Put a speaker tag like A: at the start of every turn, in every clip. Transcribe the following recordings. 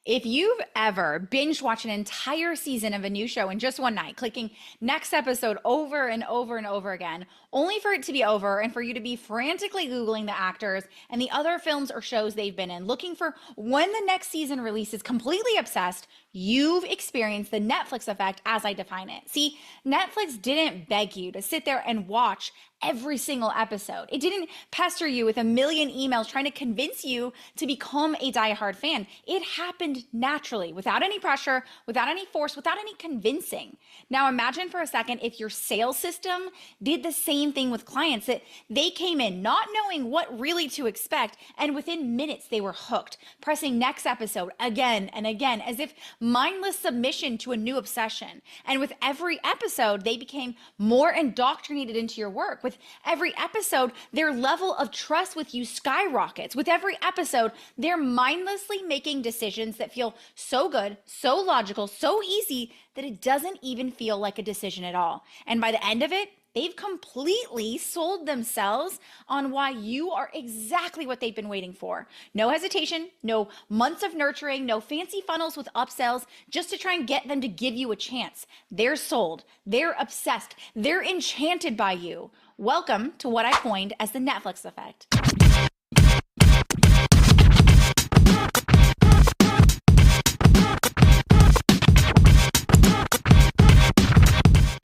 A: If you've ever binge watched an entire season of a new show in just one night, clicking next episode over and over and over again, only for it to be over and for you to be frantically Googling the actors and the other films or shows they've been in, looking for when the next season releases, completely obsessed, you've experienced the Netflix effect as I define it. See, Netflix didn't beg you to sit there and watch every single episode. It didn't pester you with a million emails trying to convince you to become a diehard fan. It happened naturally, without any pressure, without any force, without any convincing. Now imagine for a second if your sales system did the same thing with clients, that they came in not knowing what really to expect, and within minutes they were hooked, pressing next episode again and again, as if mindless submission to a new obsession. And with every episode, they became more indoctrinated into your work. With every episode, their level of trust with you skyrockets. With every episode, they're mindlessly making decisions that feel so good, so logical, so easy that it doesn't even feel like a decision at all. And by the end of it, they've completely sold themselves on why you are exactly what they've been waiting for. No hesitation, no months of nurturing, no fancy funnels with upsells just to try and get them to give you a chance. They're sold, they're obsessed, they're enchanted by you. Welcome to what I coined as the Netflix effect.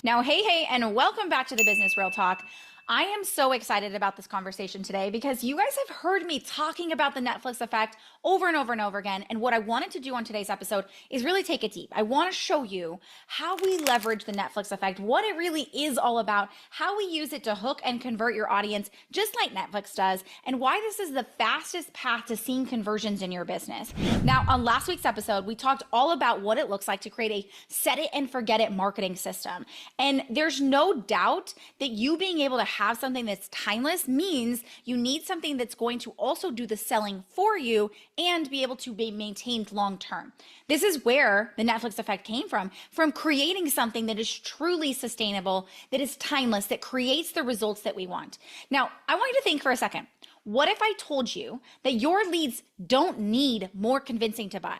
A: Now, hey, and welcome back to the Business Real Talk. I am so excited about this conversation today because you guys have heard me talking about the Netflix effect over and over and over again. And what I wanted to do on today's episode is really take it deep. I want to show you how we leverage the Netflix effect, what it really is all about, how we use it to hook and convert your audience, just like Netflix does, and why this is the fastest path to seeing conversions in your business. Now, on last week's episode, we talked all about what it looks like to create a set it and forget it marketing system. And there's no doubt that you being able to have something that's timeless means you need something that's going to also do the selling for you and be able to be maintained long term. This is where the Netflix effect came from creating something that is truly sustainable, that is timeless, that creates the results that we want. Now, I want you to think for a second. What if I told you that your leads don't need more convincing to buy?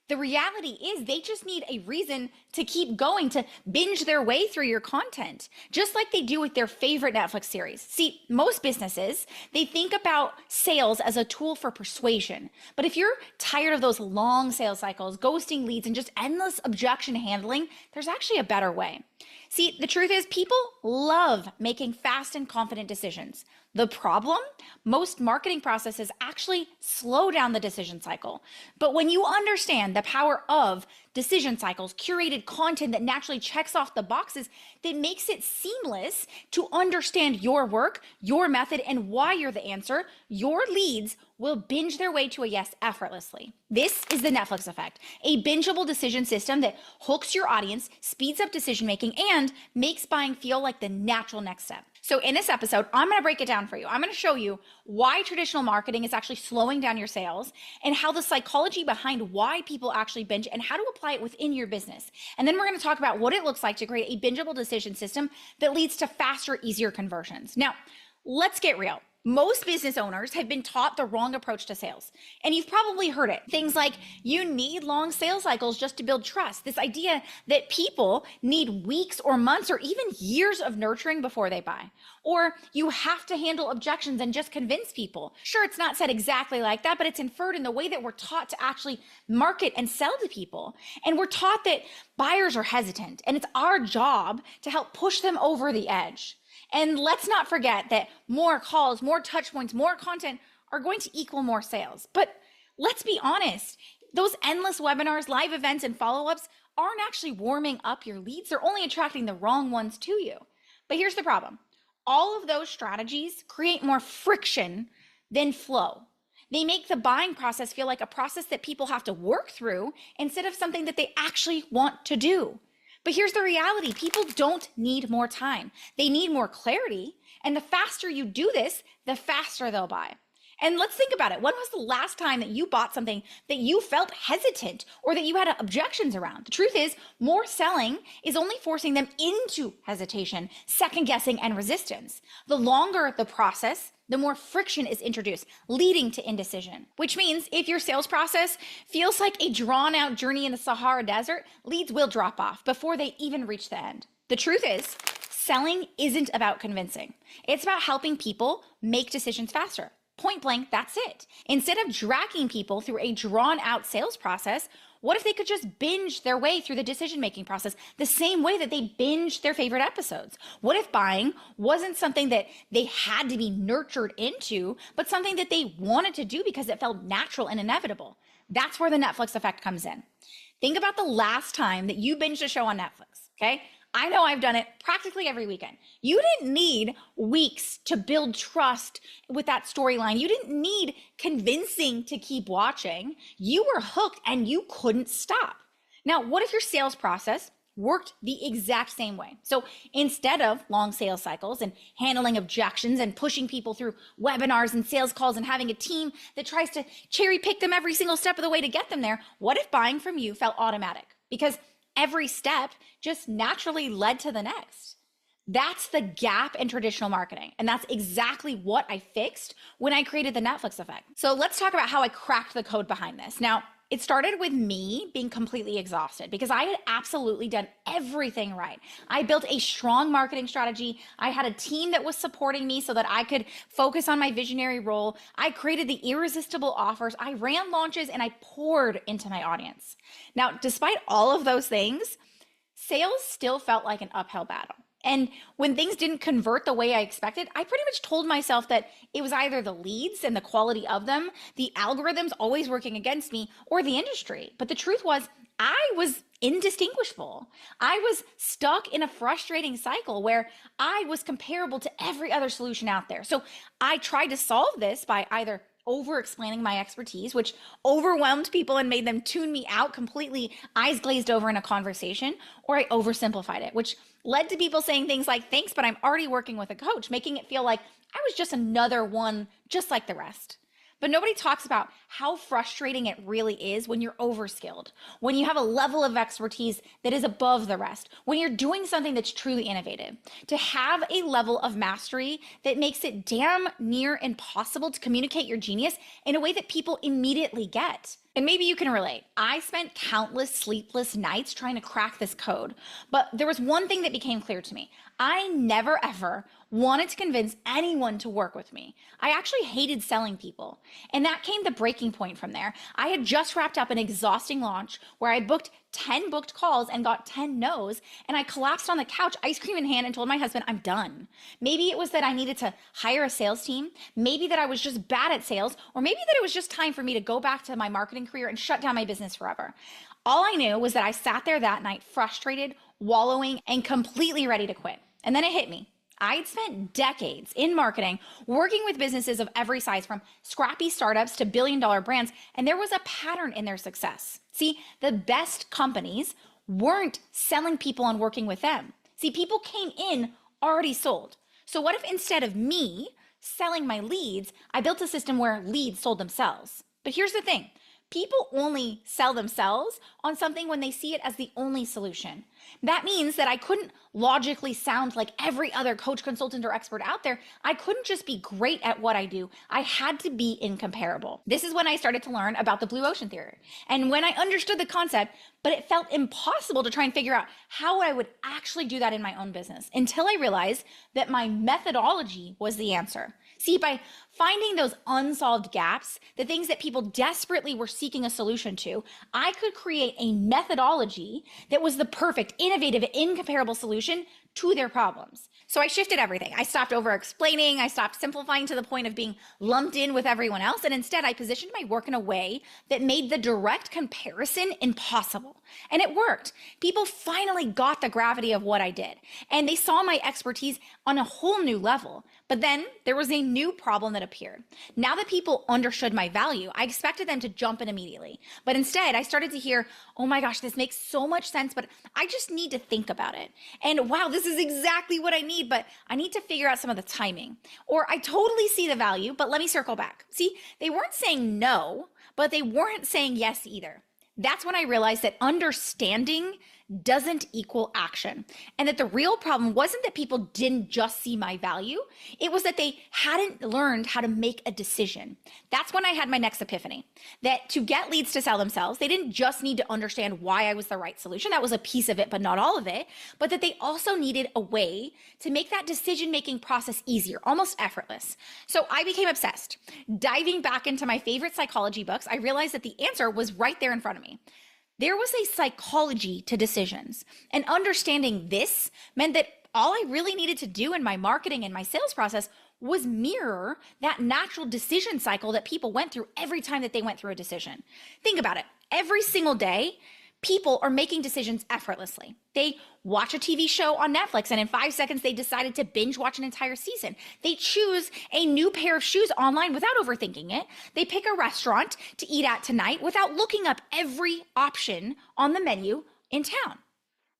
A: The reality is they just need a reason to keep going, to binge their way through your content, just like they do with their favorite Netflix series. See, most businesses, they think about sales as a tool for persuasion. But if you're tired of those long sales cycles, ghosting leads, and just endless objection handling, there's actually a better way. See, the truth is people love making fast and confident decisions. The problem? Most marketing processes actually slow down the decision cycle. But when you understand the power of decision cycles, curated content that naturally checks off the boxes, that makes it seamless to understand your work, your method, and why you're the answer, your leads will binge their way to a yes effortlessly. This is the Netflix effect, a bingeable decision system that hooks your audience, speeds up decision making, and makes buying feel like the natural next step. So in this episode, I'm going to break it down for you. I'm going to show you why traditional marketing is actually slowing down your sales and how the psychology behind why people actually binge and how to apply it within your business. And then we're going to talk about what it looks like to create a bingeable decision system that leads to faster, easier conversions. Now, let's get real. Most business owners have been taught the wrong approach to sales. And you've probably heard it. Things like you need long sales cycles just to build trust. This idea that people need weeks or months or even years of nurturing before they buy. Or you have to handle objections and just convince people. Sure, it's not said exactly like that, but it's inferred in the way that we're taught to actually market and sell to people. And we're taught that buyers are hesitant and it's our job to help push them over the edge. And let's not forget that more calls, more touch points, more content are going to equal more sales. But let's be honest, those endless webinars, live events, and follow-ups aren't actually warming up your leads. They're only attracting the wrong ones to you. But here's the problem. All of those strategies create more friction than flow. They make the buying process feel like a process that people have to work through instead of something that they actually want to do. But here's the reality. People don't need more time. They need more clarity. And the faster you do this, the faster they'll buy. And let's think about it. When was the last time that you bought something that you felt hesitant or that you had objections around? The truth is, more selling is only forcing them into hesitation, second guessing, and resistance. The longer the process, the more friction is introduced, leading to indecision. Which means if your sales process feels like a drawn out journey in the Sahara Desert, leads will drop off before they even reach the end. The truth is, selling isn't about convincing. It's about helping people make decisions faster. Point blank, that's it. Instead of dragging people through a drawn out sales process, what if they could just binge their way through the decision-making process the same way that they binge their favorite episodes? What if buying wasn't something that they had to be nurtured into, but something that they wanted to do because it felt natural and inevitable? That's where the Netflix effect comes in. Think about the last time that you binged a show on Netflix, okay? I know I've done it practically every weekend. You didn't need weeks to build trust with that storyline. You didn't need convincing to keep watching. You were hooked and you couldn't stop. Now, what if your sales process worked the exact same way? So instead of long sales cycles and handling objections and pushing people through webinars and sales calls and having a team that tries to cherry pick them every single step of the way to get them there, what if buying from you felt automatic? Because every step just naturally led to the next. That's the gap in traditional marketing. And that's exactly what I fixed when I created the Netflix effect. So let's talk about how I cracked the code behind this. Now, it started with me being completely exhausted because I had absolutely done everything right. I built a strong marketing strategy. I had a team that was supporting me so that I could focus on my visionary role. I created the irresistible offers. I ran launches and I poured into my audience. Now, despite all of those things, sales still felt like an uphill battle. And when things didn't convert the way I expected, I pretty much told myself that it was either the leads and the quality of them, the algorithms always working against me, or the industry. But the truth was, I was indistinguishable. I was stuck in a frustrating cycle where I was comparable to every other solution out there. So I tried to solve this by either over-explaining my expertise, which overwhelmed people and made them tune me out completely, eyes glazed over in a conversation, or I oversimplified it, which led to people saying things like, thanks, but I'm already working with a coach, making it feel like I was just another one just like the rest. But nobody talks about how frustrating it really is when you're overskilled, when you have a level of expertise that is above the rest, when you're doing something that's truly innovative. To have a level of mastery that makes it damn near impossible to communicate your genius in a way that people immediately get. And maybe you can relate. I spent countless sleepless nights trying to crack this code, but there was one thing that became clear to me. I never ever wanted to convince anyone to work with me. I actually hated selling people. And that came the breaking point from there. I had just wrapped up an exhausting launch where I had booked 10 booked calls and got 10 no's, and I collapsed on the couch, ice cream in hand, and told my husband, I'm done. Maybe it was that I needed to hire a sales team, maybe that I was just bad at sales, or maybe that it was just time for me to go back to my marketing career and shut down my business forever. All I knew was that I sat there that night frustrated, wallowing, and completely ready to quit. And then it hit me. I'd spent decades in marketing working with businesses of every size, from scrappy startups to billion-dollar brands, and there was a pattern in their success. See, the best companies weren't selling people and working with them. See, people came in already sold. So what if instead of me selling my leads, I built a system where leads sold themselves? But here's the thing. People only sell themselves on something when they see it as the only solution. That means that I couldn't logically sound like every other coach, consultant, or expert out there. I couldn't just be great at what I do. I had to be incomparable. This is when I started to learn about the blue ocean theory. And when I understood the concept, but it felt impossible to try and figure out how I would actually do that in my own business, until I realized that my methodology was the answer. See, by finding those unsolved gaps, the things that people desperately were seeking a solution to, I could create a methodology that was the perfect, innovative, incomparable solution to their problems. So I shifted everything. I stopped over-explaining. I stopped simplifying to the point of being lumped in with everyone else. And instead, I positioned my work in a way that made the direct comparison impossible. And it worked. People finally got the gravity of what I did. And they saw my expertise on a whole new level. But then there was a new problem that appeared. Now that people understood my value, I expected them to jump in immediately. But instead, I started to hear, oh my gosh, this makes so much sense, but I just need to think about it. And wow, this is exactly what I need, but I need to figure out some of the timing. Or I totally see the value, but let me circle back. See, they weren't saying no, but they weren't saying yes either. That's when I realized that understanding doesn't equal action. And that the real problem wasn't that people didn't just see my value, it was that they hadn't learned how to make a decision. That's when I had my next epiphany, that to get leads to sell themselves, they didn't just need to understand why I was the right solution. That was a piece of it, but not all of it. But that they also needed a way to make that decision-making process easier, almost effortless. So I became obsessed. Diving back into my favorite psychology books, I realized that the answer was right there in front of me. There was a psychology to decisions, and understanding this meant that all I really needed to do in my marketing and my sales process was mirror that natural decision cycle that people went through every time that they went through a decision. Think about it. Every single day, people are making decisions effortlessly. They watch a TV show on Netflix and in 5 seconds they decided to binge watch an entire season. They choose a new pair of shoes online without overthinking it. They pick a restaurant to eat at tonight without looking up every option on the menu in town.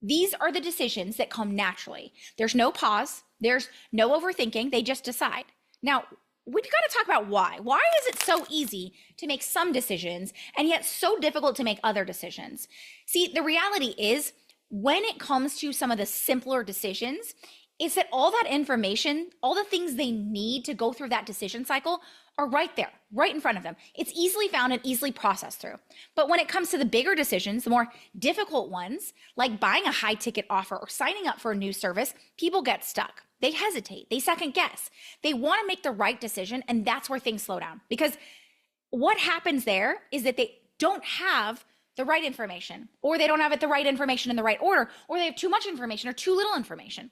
A: These are the decisions that come naturally. There's no pause. There's no overthinking. They just decide. Now, we've got to talk about why. Why is it so easy to make some decisions and yet so difficult to make other decisions? See, the reality is when it comes to some of the simpler decisions, it's that all that information, all the things they need to go through that decision cycle are right there, right in front of them. It's easily found and easily processed through. But when it comes to the bigger decisions, the more difficult ones, like buying a high ticket offer or signing up for a new service, people get stuck. They hesitate, they second guess. They want to make the right decision, and that's where things slow down. Because what happens there is that they don't have the right information, or they don't have the right information in the right order, or they have too much information or too little information.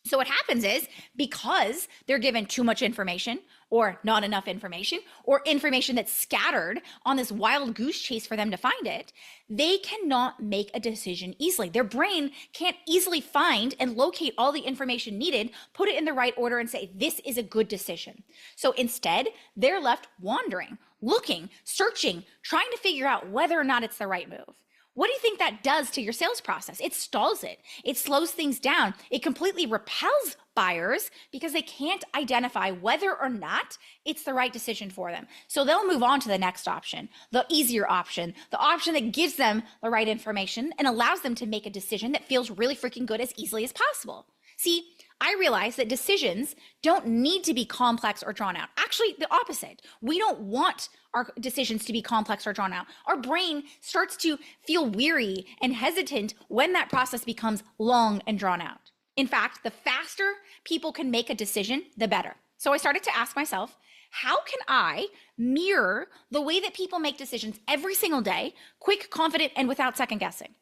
A: So what happens is, because they're given too much information or not enough information or information that's scattered on this wild goose chase for them to find it, they cannot make a decision easily. Their brain can't easily find and locate all the information needed, put it in the right order and say, this is a good decision. So instead, they're left wandering, looking, searching, trying to figure out whether or not it's the right move. What do you think that does to your sales process? It stalls it. It slows things down. It completely repels buyers because they can't identify whether or not it's the right decision for them. So they'll move on to the next option, the easier option, the option that gives them the right information and allows them to make a decision that feels really freaking good as easily as possible. See, I realize that decisions don't need to be complex or drawn out. Actually, the opposite. We don't want our decisions to be complex or drawn out. Our brain starts to feel weary and hesitant when that process becomes long and drawn out. In fact, the faster people can make a decision, the better. So I started to ask myself, how can I mirror the way that people make decisions every single day, quick, confident, and without second guessing?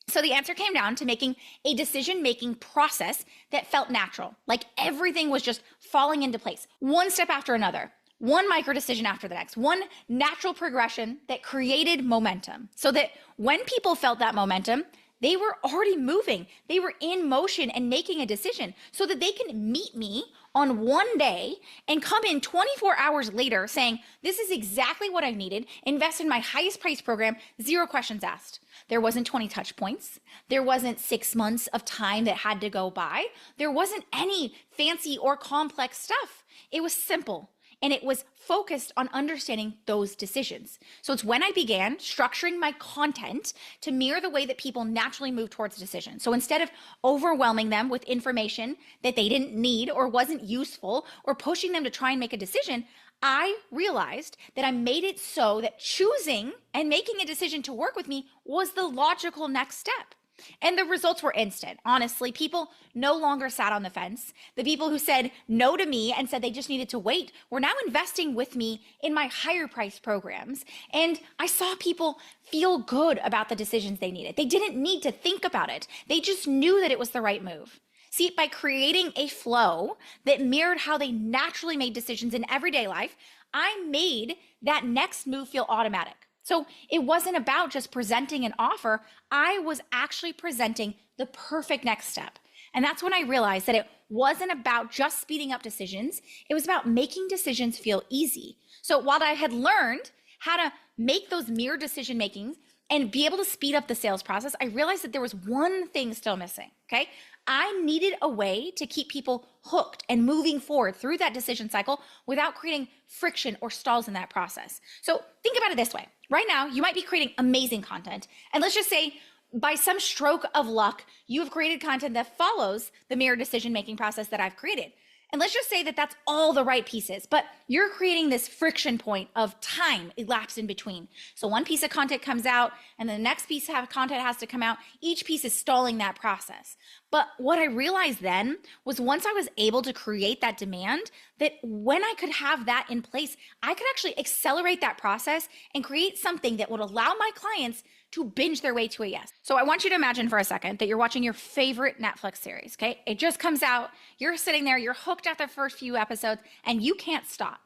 A: So the answer came down to making a decision-making process that felt natural, like everything was just falling into place, one step after another, one micro decision after the next, one natural progression that created momentum, so that when people felt that momentum, they were already moving, they were in motion and making a decision so that they can meet me on one day and come in 24 hours later saying, this is exactly what I needed, invest in my highest price program, 0 questions asked. There wasn't 20 touch points. There wasn't 6 months of time that had to go by. There wasn't any fancy or complex stuff. It was simple. And it was focused on understanding those decisions. So it's when I began structuring my content to mirror the way that people naturally move towards a decision. So instead of overwhelming them with information that they didn't need or wasn't useful or pushing them to try and make a decision, I realized that I made it so that choosing and making a decision to work with me was the logical next step. And the results were instant. Honestly, people no longer sat on the fence. The people who said no to me and said they just needed to wait were now investing with me in my higher price programs. And I saw people feel good about the decisions they needed. They didn't need to think about it. They just knew that it was the right move. See, by creating a flow that mirrored how they naturally made decisions in everyday life, I made that next move feel automatic. So it wasn't about just presenting an offer. I was actually presenting the perfect next step. And that's when I realized that it wasn't about just speeding up decisions. It was about making decisions feel easy. So while I had learned how to make those mirror decision makings and be able to speed up the sales process, I realized that there was one thing still missing, okay? I needed a way to keep people hooked and moving forward through that decision cycle without creating friction or stalls in that process. So think about it this way. Right now, you might be creating amazing content. And let's just say by some stroke of luck, you have created content that follows the mirror decision-making process that I've created. And let's just say that that's all the right pieces, but you're creating this friction point of time elapsed in between. So one piece of content comes out and the next piece of content has to come out. Each piece is stalling that process. But what I realized then was once I was able to create that demand, that when I could have that in place, I could actually accelerate that process and create something that would allow my clients to binge their way to a yes. So I want you to imagine for a second that you're watching your favorite Netflix series, okay? It just comes out, you're sitting there, you're hooked at the first few episodes, and you can't stop.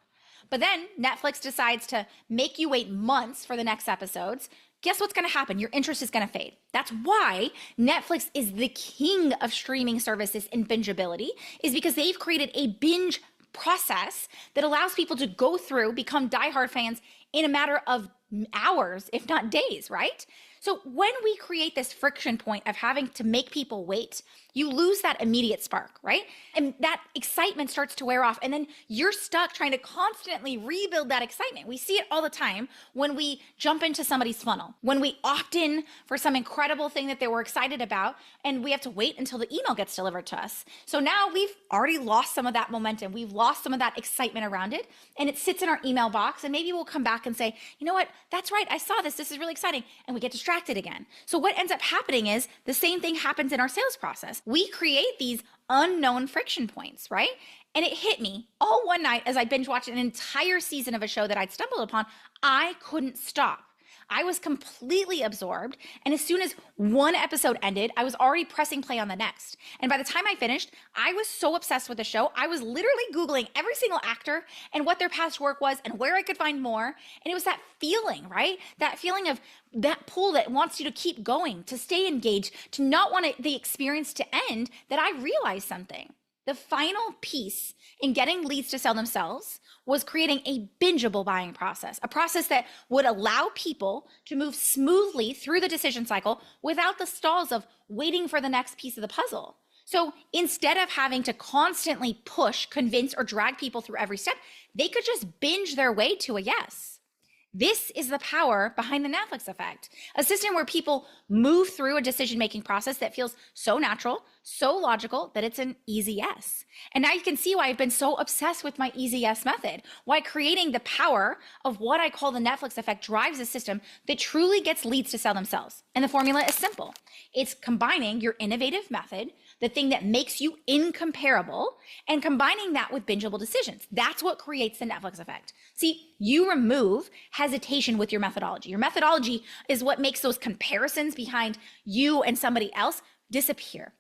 A: But then Netflix decides to make you wait months for the next episodes. Guess what's gonna happen? Your interest is gonna fade. That's why Netflix is the king of streaming services in bingeability, is because they've created a binge process that allows people to go through, become diehard fans in a matter of hours, if not days, right? So when we create this friction point of having to make people wait, you lose that immediate spark, right? And that excitement starts to wear off, and then you're stuck trying to constantly rebuild that excitement. We see it all the time when we jump into somebody's funnel, when we opt in for some incredible thing that they were excited about, and we have to wait until the email gets delivered to us. So now we've already lost some of that momentum. We've lost some of that excitement around it, and it sits in our email box, and maybe we'll come back and say, you know what, that's right, I saw this is really exciting, and we get distracted again. So what ends up happening is the same thing happens in our sales process. We create these unknown friction points, right? And it hit me all one night as I binge watched an entire season of a show that I'd stumbled upon. I couldn't stop. I was completely absorbed. And as soon as one episode ended, I was already pressing play on the next. And by the time I finished, I was so obsessed with the show. I was literally Googling every single actor and what their past work was and where I could find more. And it was that feeling, right? That feeling of that pull that wants you to keep going, to stay engaged, to not want the experience to end, that I realized something. The final piece in getting leads to sell themselves was creating a bingeable buying process, a process that would allow people to move smoothly through the decision cycle without the stalls of waiting for the next piece of the puzzle. So instead of having to constantly push, convince, or drag people through every step, they could just binge their way to a yes. This is the power behind the Netflix effect, a system where people move through a decision-making process that feels so natural, so logical that it's an easy yes. And now you can see why I've been so obsessed with my easy yes method, why creating the power of what I call the Netflix effect drives a system that truly gets leads to sell themselves. And the formula is simple. It's combining your innovative method, the thing that makes you incomparable, and combining that with bingeable decisions. That's what creates the Netflix effect. See, you remove hesitation with your methodology. Your methodology is what makes those comparisons behind you and somebody else disappear.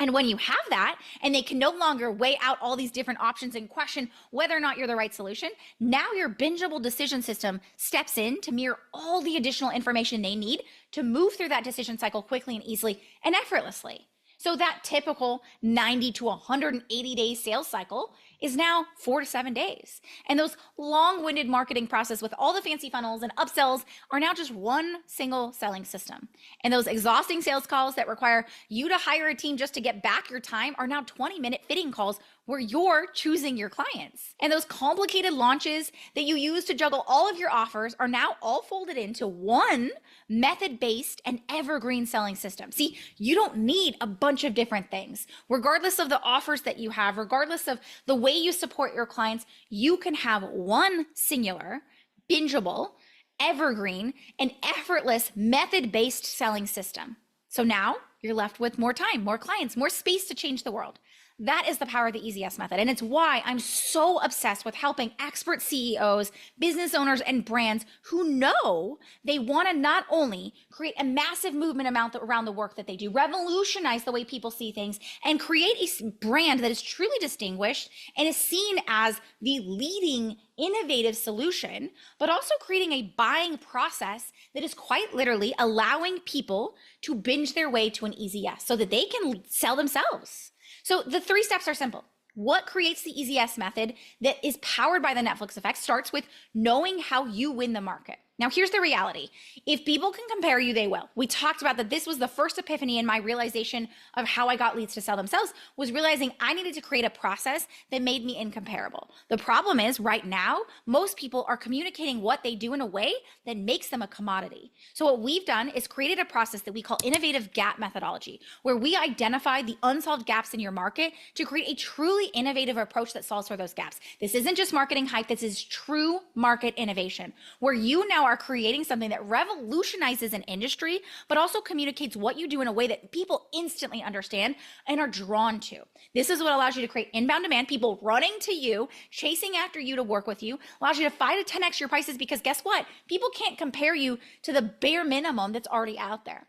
A: And when you have that, and they can no longer weigh out all these different options and question whether or not you're the right solution, now your bingeable decision system steps in to mirror all the additional information they need to move through that decision cycle quickly and easily and effortlessly. So that typical 90 to 180 day sales cycle is now 4 to 7 days. And those long-winded marketing process with all the fancy funnels and upsells are now just one single selling system. And those exhausting sales calls that require you to hire a team just to get back your time are now 20-minute fitting calls where you're choosing your clients. And those complicated launches that you use to juggle all of your offers are now all folded into one method-based and evergreen selling system. See, you don't need a bunch of different things. Regardless of the offers that you have, regardless of the way you support your clients, you can have one singular, bingeable, evergreen, and effortless method-based selling system. So now you're left with more time, more clients, more space to change the world. That is the power of the Easy Yes method. And it's why I'm so obsessed with helping expert CEOs, business owners, and brands who know they want to not only create a massive movement amount around the work that they do, revolutionize the way people see things, and create a brand that is truly distinguished and is seen as the leading innovative solution, but also creating a buying process that is quite literally allowing people to binge their way to an easy yes so that they can sell themselves. So the 3 steps are simple. What creates the Easy Yes method that is powered by the Netflix effect starts with knowing how you win the market. Now, here's the reality. If people can compare you, they will. We talked about that this was the first epiphany in my realization of how I got leads to sell themselves, was realizing I needed to create a process that made me incomparable. The problem is right now, most people are communicating what they do in a way that makes them a commodity. So what we've done is created a process that we call innovative gap methodology, where we identify the unsolved gaps in your market to create a truly innovative approach that solves for those gaps. This isn't just marketing hype. This is true market innovation, where you now are creating something that revolutionizes an industry, but also communicates what you do in a way that people instantly understand and are drawn to. This is what allows you to create inbound demand, people running to you, chasing after you to work with you, allows you to 5 to 10x your prices, because guess what? People can't compare you to the bare minimum that's already out there.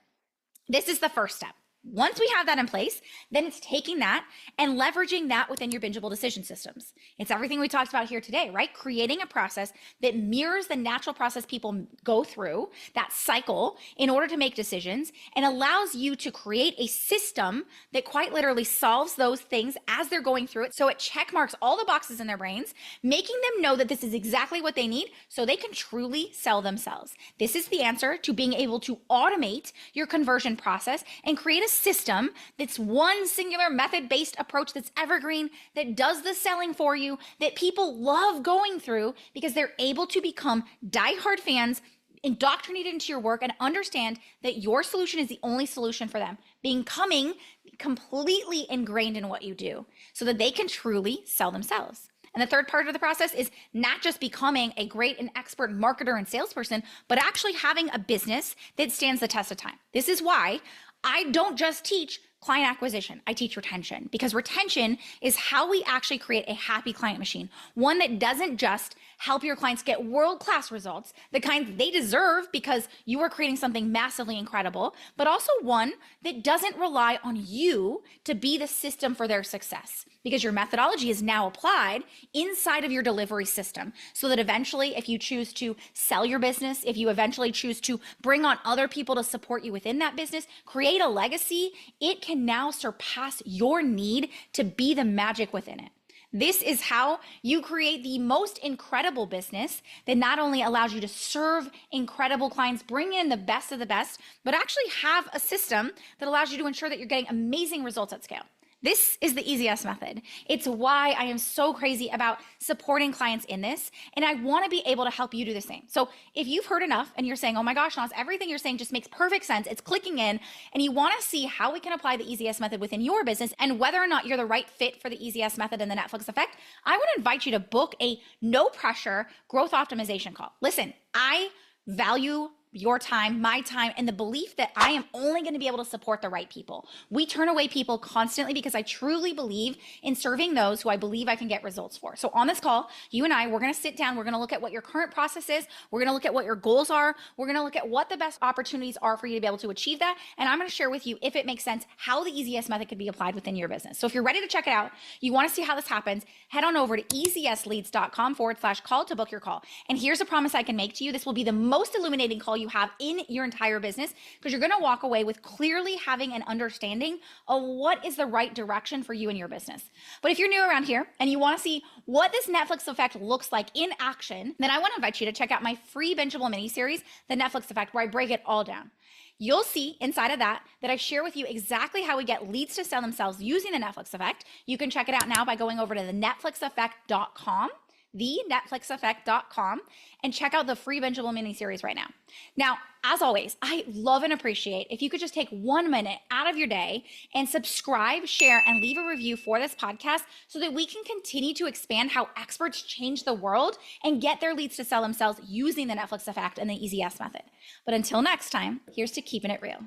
A: This is the first step. Once we have that in place, then it's taking that and leveraging that within your bingeable decision systems. It's everything we talked about here today, right? Creating a process that mirrors the natural process people go through, that cycle, in order to make decisions, and allows you to create a system that quite literally solves those things as they're going through it. So it check marks all the boxes in their brains, making them know that this is exactly what they need so they can truly sell themselves. This is the answer to being able to automate your conversion process and create a system that's one singular method-based approach that's evergreen, that does the selling for you, that people love going through because they're able to become diehard fans, indoctrinated into your work, and understand that your solution is the only solution for them, becoming completely ingrained in what you do so that they can truly sell themselves. And the third part of the process is not just becoming a great and expert marketer and salesperson, but actually having a business that stands the test of time. This is why I don't just teach client acquisition, I teach retention, because retention is how we actually create a happy client machine, one that doesn't just help your clients get world-class results, the kind they deserve because you are creating something massively incredible, but also one that doesn't rely on you to be the system for their success, because your methodology is now applied inside of your delivery system, so that eventually, if you choose to sell your business, if you eventually choose to bring on other people to support you within that business, create a legacy, it can now surpass your need to be the magic within it. This is how you create the most incredible business that not only allows you to serve incredible clients, bring in the best of the best, but actually have a system that allows you to ensure that you're getting amazing results at scale. This is the easiest method. It's why I am so crazy about supporting clients in this, and I want to be able to help you do the same. So if you've heard enough and you're saying, oh my gosh, Nas, everything you're saying just makes perfect sense, it's clicking in, and you want to see how we can apply the EZS method within your business and whether or not you're the right fit for the EZS method and the Netflix effect, I want to invite you to book a no pressure growth optimization call. Listen, I value your time, my time, and the belief that I am only going to be able to support the right people. We turn away people constantly because I truly believe in serving those who I believe I can get results for. So on this call, you and I, we're going to sit down. We're going to look at what your current process is. We're going to look at what your goals are. We're going to look at what the best opportunities are for you to be able to achieve that. And I'm going to share with you, if it makes sense, how the EZS method could be applied within your business. So if you're ready to check it out, you want to see how this happens, head on over to ezsleads.com/call to book your call. And here's a promise I can make to you. This will be the most illuminating call you have in your entire business, because you're going to walk away with clearly having an understanding of what is the right direction for you and your business. But if you're new around here and you want to see what this Netflix effect looks like in action, then I want to invite you to check out my free bingeable mini series, The Netflix Effect, where I break it all down. You'll see inside of that I share with you exactly how we get leads to sell themselves using the Netflix effect. You can check it out now by going over to thenetflixeffect.com, thenetflixeffect.com, and check out the free bingeable mini series right now. Now, as always, I love and appreciate if you could just take 1 minute out of your day and subscribe, share, and leave a review for this podcast so that we can continue to expand how experts change the world and get their leads to sell themselves using the Netflix effect and the EZS method. But until next time, here's to keeping it real.